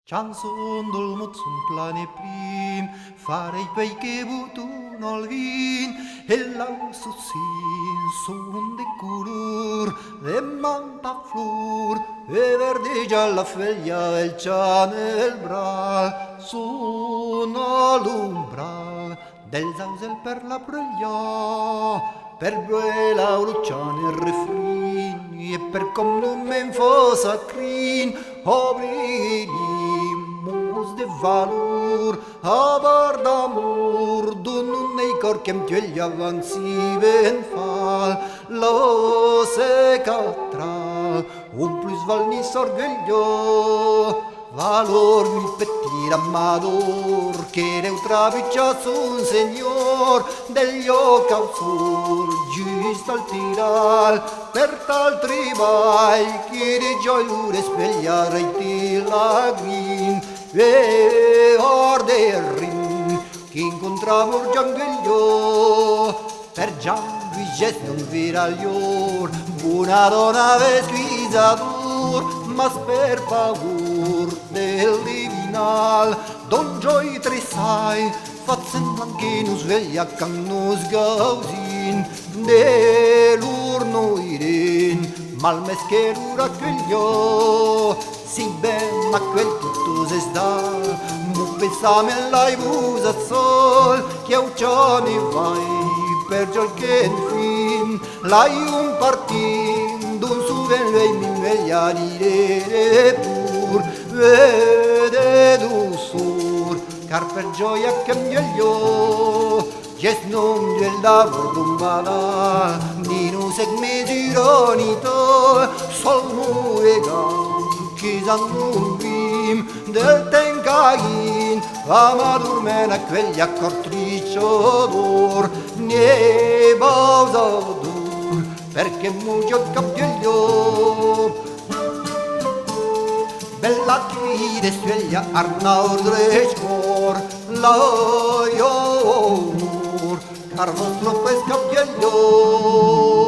Chanson dolmut sunt plane prim, farei pei che butun al vin, e lau sussin sun de color, de manta flor, e verdeggia la feglia, il ciane e il bral, sono l'umbral del zausel per la bruglia, per bue la luciane il refrin, e per com non men fosa crin, obrini de valor, avar d'amor, d'un nei cor che m'tiegli avanzi ben fal, lo se catra, un plus val ni sorgheglio, valor mi pettir amador, che neutravicia un señor, degli causor, giusto al tiral, per tal tribal, che di gioiure svegliare i lagrin, e orde rin che incontravo Gianveglio per Gian Vigest non viraglior una donna vesquisadur ma per paur del divinal Don Gioi Tresai fatzen blanche nu sveglia can nos gausin de l'urno iren mal mescherura quello si ben ma quel tutto se sta mu pensame all'ai busa sol che aucione vai per giol che in fin l'hai un partin d'un suven lei mi meglia dire pur vede du sur car per gioia che meglio jes non gel da vordumbala ni nu seg me gironito sol mu egal Chisan bim del tencain amadur mena quegli accortriccio d'or ne bausadur perché mugio cappiello bella chi de sveglia arnaur drecor la io car vostro pues cappiello